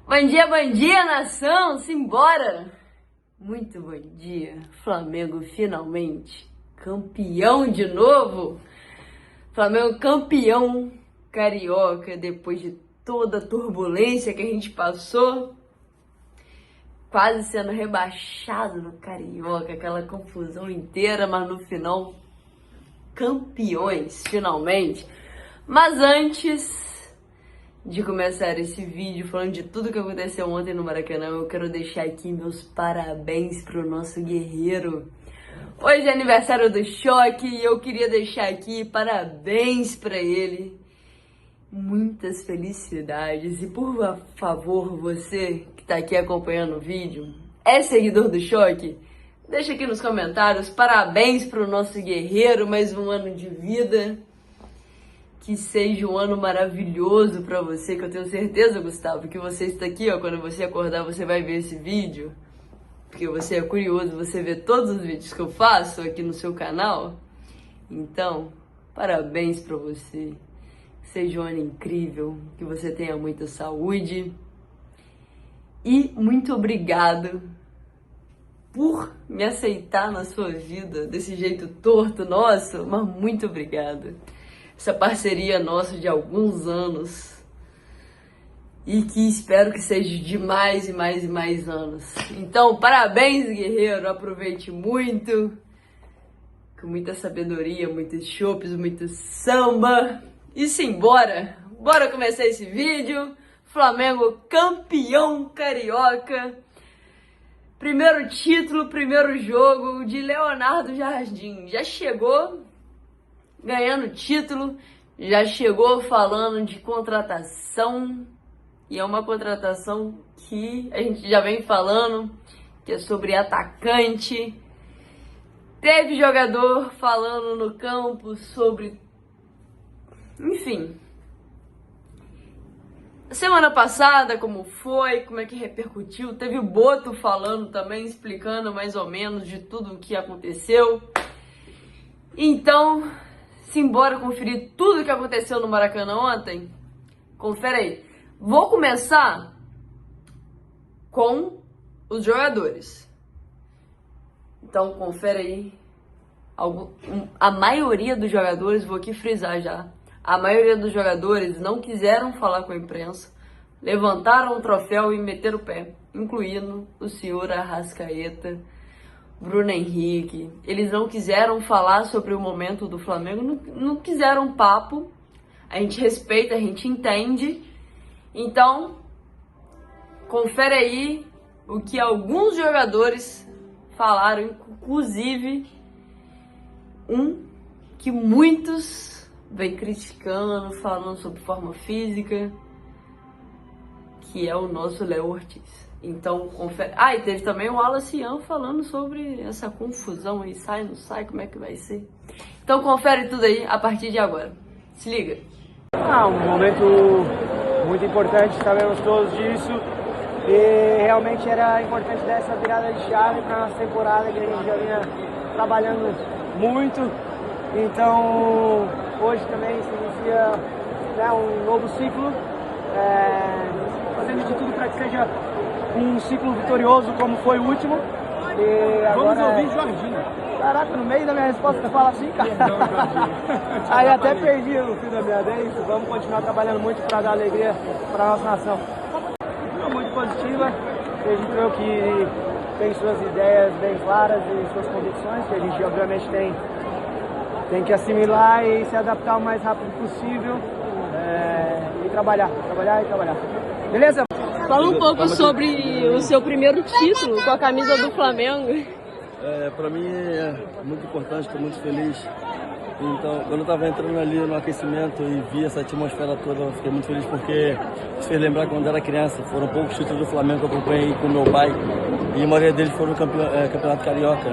Bom dia, nação! Simbora! Muito bom dia, Flamengo finalmente campeão de novo! Flamengo campeão carioca depois de toda a turbulência que a gente passou, quase sendo rebaixado no Carioca, aquela confusão inteira, mas no final, campeões finalmente. Mas antes de começar esse vídeo falando de tudo que aconteceu ontem no Maracanã, eu quero deixar aqui meus parabéns pro nosso guerreiro. Hoje é aniversário do Choque e eu queria deixar aqui parabéns pra ele. Muitas felicidades. E por favor, você que tá aqui acompanhando o vídeo, é seguidor do Choque? Deixa aqui nos comentários, parabéns pro nosso guerreiro, mais um ano de vida. Que seja um ano maravilhoso pra você, que eu tenho certeza, Gustavo, que você está aqui, ó, quando você acordar, você vai ver esse vídeo, porque você é curioso, você vê todos os vídeos que eu faço aqui no seu canal. Então, parabéns pra você, que seja um ano incrível, que você tenha muita saúde, e muito obrigado por me aceitar na sua vida, desse jeito torto nosso, mas muito obrigado. Essa parceria nossa de alguns anos e que espero que seja de mais e mais e mais anos. Então, parabéns, guerreiro, aproveite muito, com muita sabedoria, muitos chopes, muito samba. E simbora, bora começar esse vídeo. Flamengo campeão carioca, primeiro título, primeiro jogo de Leonardo Jardim, já chegou ganhando título, já chegou falando de contratação, e é uma contratação que a gente já vem falando, que é sobre atacante. Teve jogador falando no campo sobre... Enfim. Semana passada, como foi, como é que repercutiu, teve o Boto falando também, explicando mais ou menos de tudo o que aconteceu. Então, simbora conferir tudo o que aconteceu no Maracanã ontem? Confere aí. Vou começar com os jogadores. Então, confere aí. A maioria dos jogadores, vou aqui frisar já, a maioria dos jogadores não quiseram falar com a imprensa, levantaram o troféu e meteram o pé, incluindo o senhor Arrascaeta, Bruno Henrique. Eles não quiseram falar sobre o momento do Flamengo, não quiseram papo. A gente respeita, a gente entende. Então, confere aí o que alguns jogadores falaram, inclusive um que muitos vêm criticando, falando sobre forma física, que é o nosso Léo Ortiz. Então, confere. Ah, e teve também o Wallace Ian falando sobre essa confusão aí, sai, não sai, como é que vai ser. Então, confere tudo aí a partir de agora. Se liga. Um momento muito importante, sabemos todos disso. E realmente era importante dar essa virada de chave para a nossa temporada, que a gente já vinha trabalhando muito. Então, hoje também se inicia, né, um novo ciclo, fazendo de tudo para que seja um ciclo vitorioso como foi o último. E agora... Vamos ouvir Jorginho. Caraca, no meio da minha resposta você fala assim, cara. Aí até perdi o fio da minha vez. Vamos continuar trabalhando muito para dar alegria para a nossa nação. Muito positiva. Acredito que tem suas ideias bem claras e suas convicções, que a gente obviamente tem que assimilar e se adaptar o mais rápido possível, e trabalhar. Beleza? Fala um pouco sobre o seu primeiro título com a camisa do Flamengo. Para mim é muito importante, estou muito feliz. Então, quando eu estava entrando ali no aquecimento e vi essa atmosfera toda, eu fiquei muito feliz porque me fez lembrar quando eu era criança. Foram poucos títulos do Flamengo que eu acompanhei com meu pai e a maioria deles foram no Campeonato Carioca.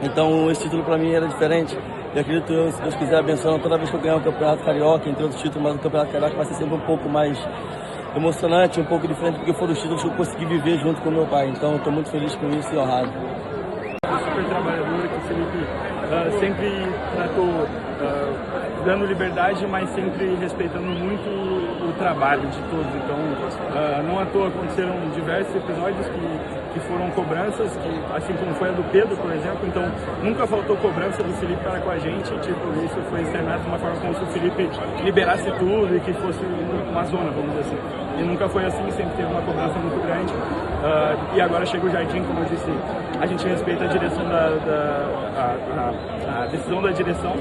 Então, esse título para mim era diferente. Eu acredito, se Deus quiser, abençoando toda vez que eu ganhar o Campeonato Carioca, entre outros títulos, mas o Campeonato Carioca vai ser sempre um pouco mais emocionante, um pouco diferente, porque foram os títulos que eu consegui viver junto com meu pai. Então, eu estou muito feliz com isso e honrado. Super trabalhador, que o Felipe sempre tratou dando liberdade, mas sempre respeitando muito o trabalho de todos. Então, Não à toa aconteceram diversos episódios que foram cobranças, assim como foi a do Pedro, por exemplo. Então nunca faltou cobrança do Felipe para com a gente, tipo, isso foi externado de uma forma como se o Felipe liberasse tudo e que fosse uma zona, vamos dizer assim. E nunca foi assim, sempre teve uma cobrança muito grande. E agora chega o Jardim, como eu disse, a gente respeita a direção a decisão da direção.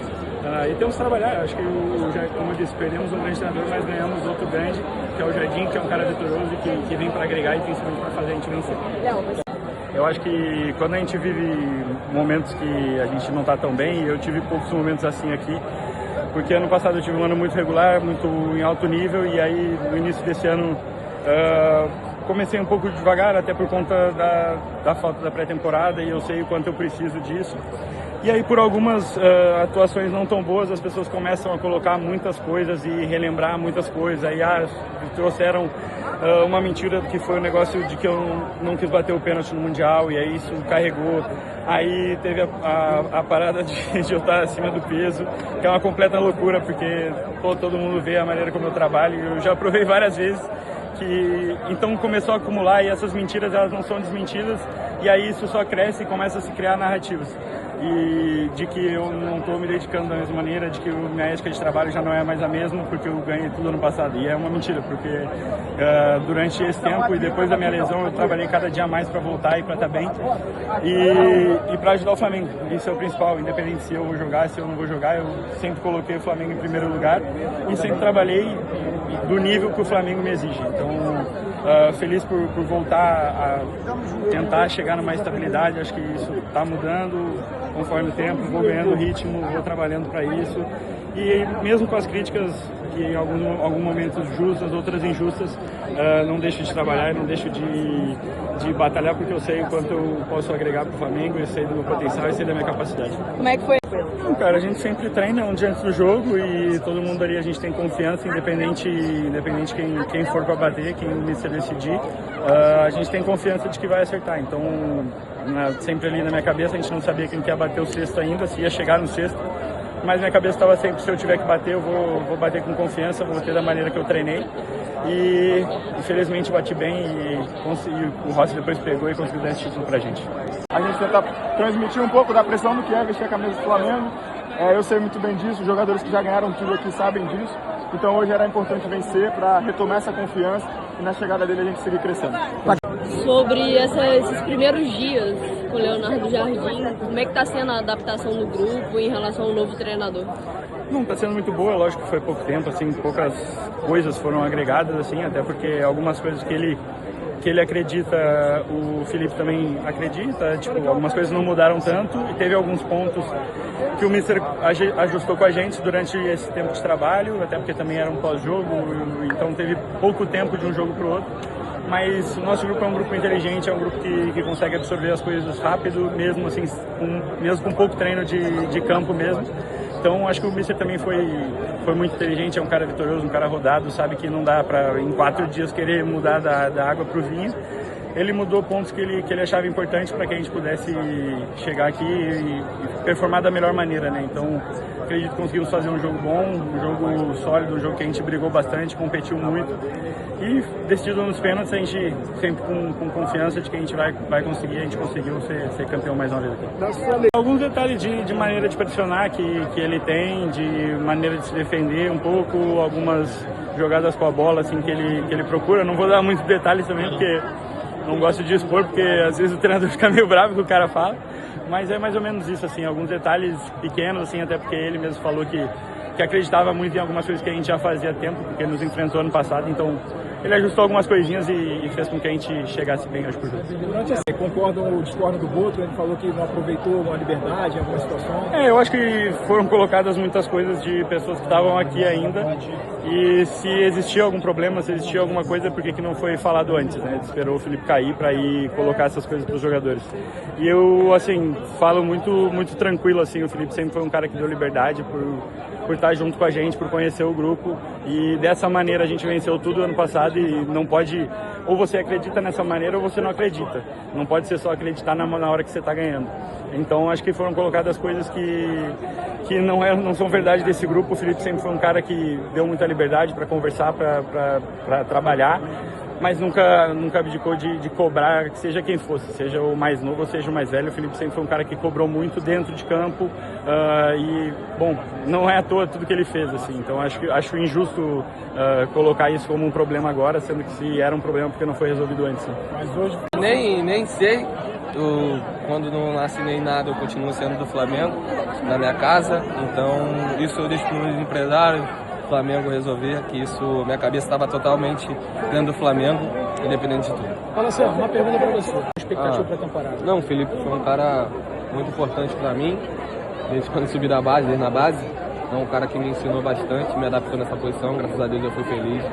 E temos que trabalhar, acho que, como eu disse, perdemos um grande treinador, mas ganhamos outro grande, que é o Jardim, que é um cara vitorioso e que vem para agregar e principalmente para fazer a gente vencer. Eu acho que quando a gente vive momentos que a gente não está tão bem, eu tive poucos momentos assim aqui, porque ano passado eu tive um ano muito regular, muito em alto nível, e aí no início desse ano comecei um pouco devagar, até por conta da falta da pré-temporada, e eu sei o quanto eu preciso disso. E aí, por algumas atuações não tão boas, as pessoas começam a colocar muitas coisas e relembrar muitas coisas. Aí trouxeram uma mentira que foi o negócio de que eu não quis bater o pênalti no Mundial, e aí isso carregou. Aí teve a parada de eu estar acima do peso, que é uma completa loucura, porque todo mundo vê a maneira como eu trabalho. Eu já provei várias vezes então começou a acumular, e essas mentiras elas não são desmentidas, e aí isso só cresce e começa a se criar narrativas. E de que eu não estou me dedicando da mesma maneira, de que minha ética de trabalho já não é mais a mesma, porque eu ganhei tudo ano passado. E é uma mentira, porque durante esse tempo e depois da minha lesão eu trabalhei cada dia mais para voltar e para estar bem e para ajudar o Flamengo. Isso é o principal, independente se eu vou jogar, se eu não vou jogar, eu sempre coloquei o Flamengo em primeiro lugar e sempre trabalhei do nível que o Flamengo me exige. Então, feliz por voltar a tentar chegar numa estabilidade. Acho que isso está mudando conforme o tempo, vou ganhando ritmo, vou trabalhando para isso, e mesmo com as críticas, que em alguns momentos justas, outras injustas, não deixo de trabalhar, não deixo de batalhar, porque eu sei o quanto eu posso agregar para o Flamengo, eu sei do meu potencial e sei da minha capacidade. Como é que foi? Não, cara, a gente sempre treina um dia antes do jogo e todo mundo ali a gente tem confiança, independente quem for para bater, quem o Mister decidir, a gente tem confiança de que vai acertar. Então, sempre ali na minha cabeça, a gente não sabia quem ia bater o sexto ainda, se ia chegar no sexto, mas minha cabeça estava sempre, se eu tiver que bater, eu vou bater com confiança, vou bater da maneira que eu treinei. E infelizmente bati bem e o Rossi depois pegou e conseguiu dar esse título pra gente. A gente tenta transmitir um pouco da pressão do que é vestir a camisa do Flamengo. Eu sei muito bem disso, os jogadores que já ganharam tudo aqui sabem disso. Então hoje era importante vencer para retomar essa confiança e na chegada dele a gente seguir crescendo. Sobre esses primeiros dias com o Leonardo Jardim, como é que está sendo a adaptação do grupo em relação ao novo treinador? Não, está sendo muito boa, lógico que foi pouco tempo, assim, poucas coisas foram agregadas, assim, até porque algumas coisas que ele acredita, o Felipe também acredita, tipo, algumas coisas não mudaram tanto e teve alguns pontos que o Mister ajustou com a gente durante esse tempo de trabalho, até porque também era um pós-jogo, então teve pouco tempo de um jogo para o outro. Mas o nosso grupo é um grupo inteligente, é um grupo que consegue absorver as coisas rápido, mesmo assim, mesmo com pouco treino de campo mesmo. Então acho que o Mister também foi muito inteligente, é um cara vitorioso, um cara rodado, sabe que não dá para em 4 dias querer mudar da água para o vinho. Ele mudou pontos que ele achava importantes para que a gente pudesse chegar aqui e performar da melhor maneira, né? Então acredito que conseguimos fazer um jogo bom, um jogo sólido, um jogo que a gente brigou bastante, competiu muito e decidido nos pênaltis, a gente sempre com confiança de que a gente vai conseguir, a gente conseguiu ser campeão mais uma vez aqui. Alguns detalhes de maneira de pressionar que ele tem, de maneira de se defender um pouco, algumas jogadas com a bola assim que ele procura. Não vou dar muitos detalhes também porque não gosto de expor, porque às vezes o treinador fica meio bravo com o que o cara fala, mas é mais ou menos isso, assim, alguns detalhes pequenos, assim, até porque ele mesmo falou que acreditava muito em algumas coisas que a gente já fazia há tempo, porque nos enfrentou ano passado, então ele ajustou algumas coisinhas e fez com que a gente chegasse bem hoje pro jogo. Concordam ou discordam do Boto? Ele falou que não aproveitou uma liberdade em alguma situação? Eu acho que foram colocadas muitas coisas de pessoas que estavam aqui ainda, e se existia algum problema, se existia alguma coisa, por que não foi falado antes, né? Esperou o Felipe cair para ir colocar essas coisas para os jogadores. E eu, assim, falo muito tranquilo, assim, o Felipe sempre foi um cara que deu liberdade por estar junto com a gente, por conhecer o grupo, e dessa maneira a gente venceu tudo ano passado e não pode, ou você acredita nessa maneira ou você não acredita, não pode ser só acreditar na hora que você está ganhando. Então acho que foram colocadas coisas que não são verdade desse grupo. O Felipe sempre foi um cara que deu muita liberdade para conversar, para trabalhar, mas nunca abdicou de cobrar, que seja quem fosse, seja o mais novo ou seja o mais velho. O Felipe sempre foi um cara que cobrou muito dentro de campo e, bom, não é à toa tudo que ele fez, assim. Então acho injusto colocar isso como um problema agora, sendo que se era um problema porque não foi resolvido antes. Né? Mas hoje... Nem sei. Quando não assinei nada, eu continuo sendo do Flamengo, na minha casa. Então, isso eu deixo para os empresários do Flamengo resolver, que isso, minha cabeça estava totalmente dentro do Flamengo, independente de tudo. Fala assim, uma pergunta para você. Expectativa para a temporada? Não, o Felipe foi um cara muito importante para mim, desde quando subi da base, desde na base. É um cara que me ensinou bastante, me adaptou nessa posição, graças a Deus eu fui feliz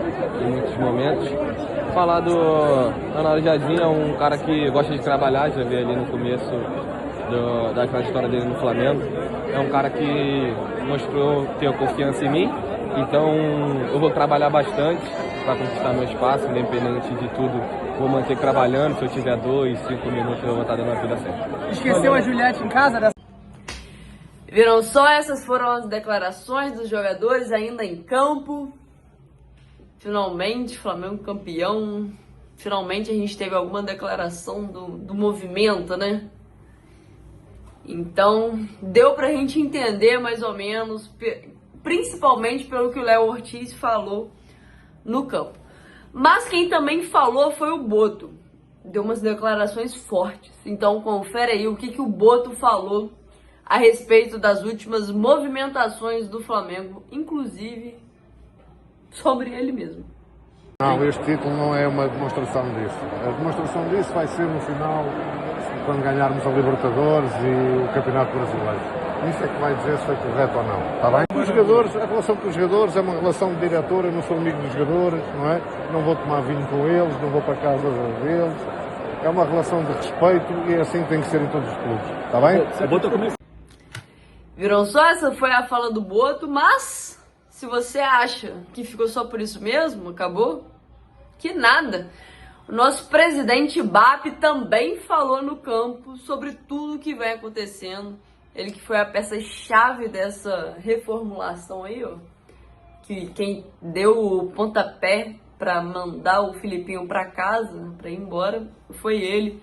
em muitos momentos. Falar do Leonardo Jardim, é um cara que gosta de trabalhar, já vi ali no começo da história dele no Flamengo. É um cara que mostrou ter confiança em mim, então eu vou trabalhar bastante para conquistar meu espaço, independente de tudo. Vou manter trabalhando, se eu tiver 2, 5 minutos eu vou estar dando a vida certa. Esqueceu a Juliette em casa? Viram só? Essas foram as declarações dos jogadores ainda em campo. Finalmente, Flamengo campeão. Finalmente a gente teve alguma declaração do movimento, né? Então, deu pra gente entender mais ou menos, principalmente pelo que o Léo Ortiz falou no campo. Mas quem também falou foi o Boto. Deu umas declarações fortes. Então, confere aí o que o Boto falou a respeito das últimas movimentações do Flamengo, inclusive sobre ele mesmo. Não, este título não é uma demonstração disso. A demonstração disso vai ser no final, quando ganharmos a Libertadores e o Campeonato Brasileiro. Isso é que vai dizer se foi correto ou não. Está bem? Os jogadores, a relação com os jogadores é uma relação de diretor, eu não sou amigo dos jogadores, não é? Não vou tomar vinho com eles, não vou para casa deles. É uma relação de respeito e assim tem que ser em todos os clubes. Está bem? Viram só? Essa foi a fala do Boto, mas se você acha que ficou só por isso mesmo, acabou, que nada. O nosso presidente BAP também falou no campo sobre tudo que vem acontecendo. Ele que foi a peça-chave dessa reformulação aí, ó. Que quem deu o pontapé para mandar o Filipinho para casa, para ir embora, foi ele.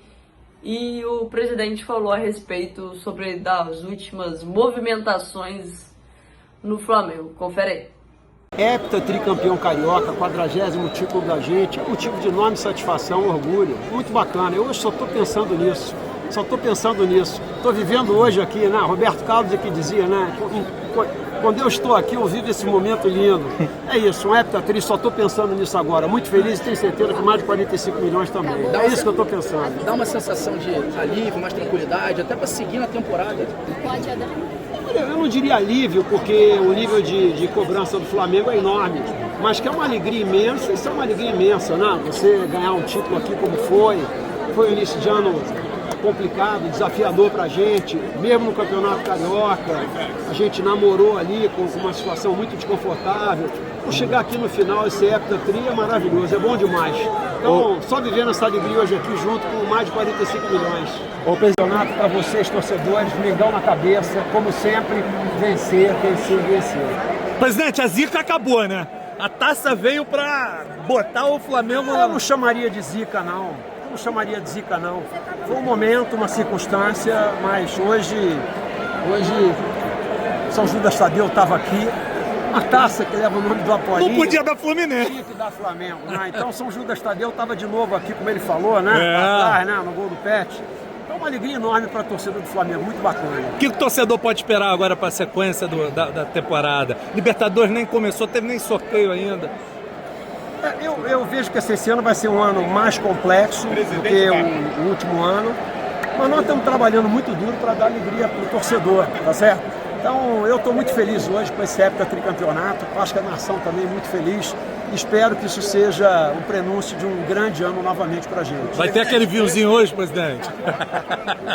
E o presidente falou a respeito sobre das últimas movimentações no Flamengo. Confere aí. Hepta tricampeão carioca, 40º título da gente, é um motivo de enorme satisfação, orgulho, muito bacana. Eu hoje só estou pensando nisso, Estou vivendo hoje aqui, né? Roberto Carlos é que dizia, né? Quando eu estou aqui, eu vivo esse momento lindo. É isso, um heptatri, só estou pensando nisso agora. Muito feliz e tenho certeza que mais de 45 milhões também. É isso que eu estou pensando. Dá uma sensação de alívio, mais tranquilidade, até para seguir na temporada. Pode dar. Eu não diria alívio, porque o nível de cobrança do Flamengo é enorme, mas que é uma alegria imensa, isso é uma alegria imensa, né? Você ganhar um título aqui como foi um início de ano complicado, desafiador pra gente, mesmo no Campeonato Carioca, a gente namorou ali com uma situação muito desconfortável. Por chegar aqui no final, esse heptatri é maravilhoso, é bom demais. Então, só vivendo essa alegria hoje aqui junto com mais de 45 milhões. O campeonato para vocês, torcedores, Mengão na cabeça, como sempre, vencer. Presidente, a zica acabou, né? A taça veio para botar o Flamengo... Eu não chamaria de zica, não. Foi um momento, uma circunstância, mas hoje São Judas Tadeu estava aqui. Uma taça que leva o nome do Apolinho. Não podia dar Fluminense. Tinha que dar Flamengo, né? Então São Judas Tadeu estava de novo aqui, como ele falou, né? É. Atrás, né? No gol do Pet. Então uma alegria enorme para a torcida do Flamengo, muito bacana. O que o torcedor pode esperar agora para a sequência da temporada? Libertadores nem começou, teve nem sorteio ainda. Eu vejo que esse ano vai ser um ano mais complexo do que o último ano, mas nós estamos trabalhando muito duro para dar alegria para o torcedor, tá certo? Então eu estou muito feliz hoje com esse heptatricampeonato, acho que a nação também é muito feliz. Espero que isso seja um prenúncio de um grande ano novamente para a gente. Vai ter aquele vinhozinho hoje, presidente?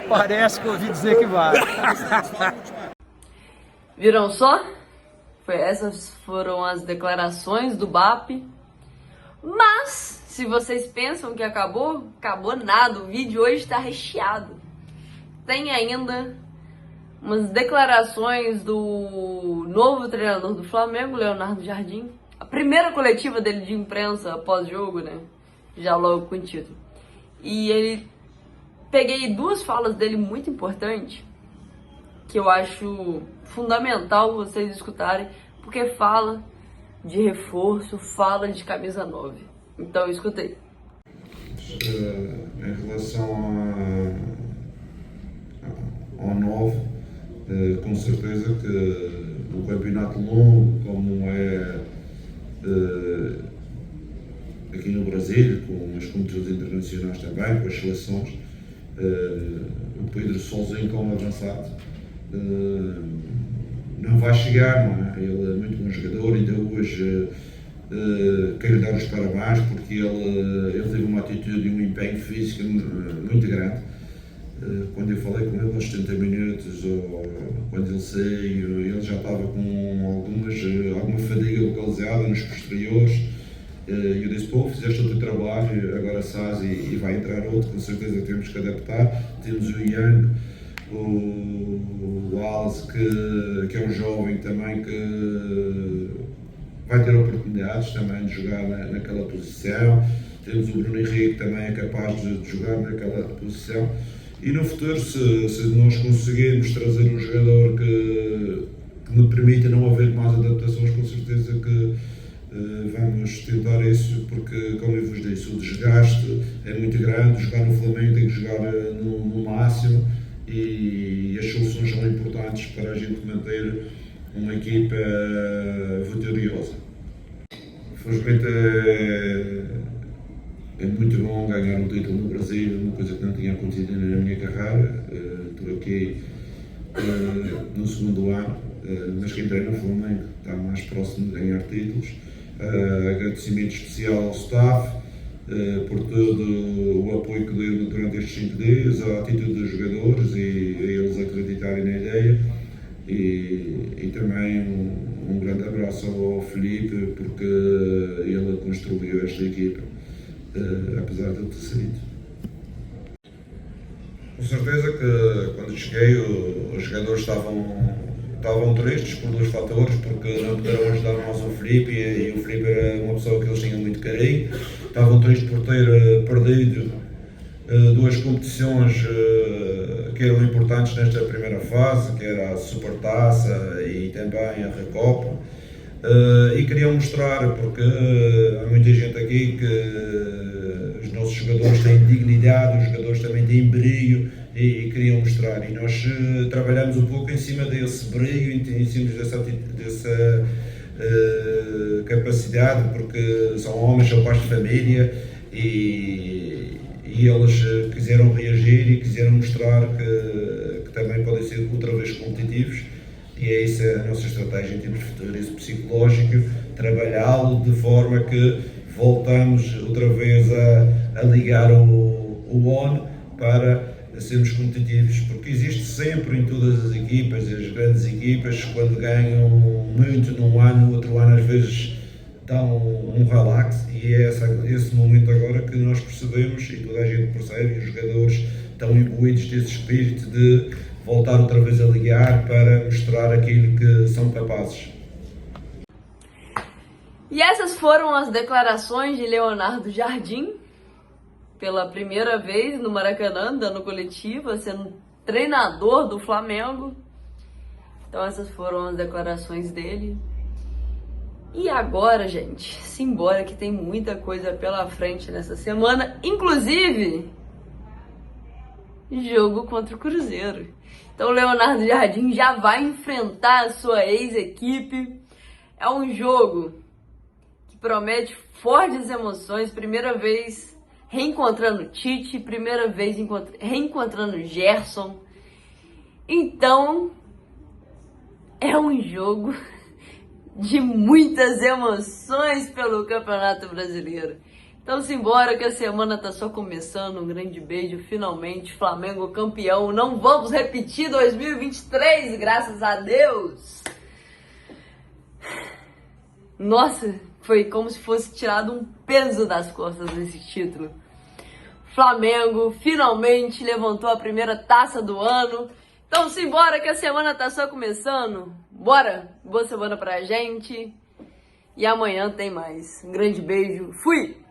Parece que eu ouvi dizer que vai. Viram só? Essas foram as declarações do BAP. Mas, se vocês pensam que acabou nada. O vídeo hoje está recheado. Tem ainda umas declarações do novo treinador do Flamengo, Leonardo Jardim. A primeira coletiva dele de imprensa pós-jogo, né? já logo com o título. E ele... Peguei 2 falas dele muito importantes, que eu acho fundamental vocês escutarem, porque fala de reforço, fala de camisa 9. Então, eu escutei. Em relação ao 9, com certeza que um campeonato longo, como é aqui no Brasil, com as competições internacionais também, com as seleções, o Pedro sozinho como avançado não vai chegar, não é? Ele é muito bom jogador, ainda hoje quero dar os parabéns porque ele teve uma atitude e um empenho físico muito grande. Quando eu falei com ele aos 70 minutos, ou quando ele saiu, ele já estava com alguma fadiga localizada nos posteriores. Eu disse, pô, fizeste o teu trabalho, agora sais e vai entrar outro, com certeza temos que adaptar. Temos o Young, o Wallace, que é um jovem também que vai ter oportunidades também de jogar naquela posição. Temos o Bruno Henrique, também é capaz de jogar naquela posição. E no futuro, se nós conseguirmos trazer um jogador que nos permita não haver mais adaptações, com certeza que vamos tentar isso, porque, como eu vos disse, o desgaste é muito grande. Jogar no Flamengo tem que jogar no máximo e as soluções são importantes para a gente manter uma equipa vitoriosa. Felizmente é muito bom ganhar um título no Brasil, uma coisa que não tinha acontecido na minha carreira. Estou aqui no 2º ano, mas quem treina no Flamengo está mais próximo de ganhar títulos. Agradecimento especial ao staff por todo o apoio que deu durante estes 5 dias, a atitude dos jogadores e a eles acreditarem na ideia. E também um grande abraço ao Felipe, porque ele construiu esta equipa, apesar de eu ter saído. Com certeza que quando cheguei os jogadores estavam tristes por 2 fatores, porque não puderam ajudar mais o Felipe e o Felipe era uma pessoa que eles tinham muito carinho. Estavam tristes por ter perdido 2 competições que eram importantes nesta primeira fase, que era a Supertaça e também a Recopa. E queriam mostrar, porque há muita gente aqui que os nossos jogadores têm dignidade, os jogadores também têm brilho e queriam mostrar. E nós trabalhamos um pouco em cima desse brilho, em cima dessa capacidade, porque são homens, são pais de família e eles quiseram reagir e quiseram mostrar que também podem ser outra vez competitivos. E é isso a nossa estratégia em termos de futurismo psicológico, trabalhá-lo de forma que voltamos outra vez a ligar o ON para sermos competitivos, porque existe sempre em todas as equipas, as grandes equipas, quando ganham muito num ano, no outro ano às vezes dão um relax, e é esse momento agora que nós percebemos, e toda a gente percebe, e os jogadores estão imbuídos desse espírito de voltar outra vez a ligar para mostrar aquilo que são capazes. E essas foram as declarações de Leonardo Jardim, pela primeira vez no Maracanã, dando coletiva, sendo treinador do Flamengo. Então essas foram as declarações dele. E agora, gente, simbora que tem muita coisa pela frente nessa semana, inclusive jogo contra o Cruzeiro. Então o Leonardo Jardim já vai enfrentar a sua ex-equipe. É um jogo que promete fortes emoções, primeira vez reencontrando Tite, primeira vez reencontrando Gerson. Então é um jogo de muitas emoções pelo Campeonato Brasileiro. Então simbora que a semana tá só começando. Um grande beijo, finalmente, Flamengo campeão. Não vamos repetir 2023, graças a Deus. Nossa, foi como se fosse tirado um peso das costas desse título. Flamengo finalmente levantou a primeira taça do ano. Então simbora que a semana tá só começando. Bora, boa semana pra gente. E amanhã tem mais. Um grande beijo, fui!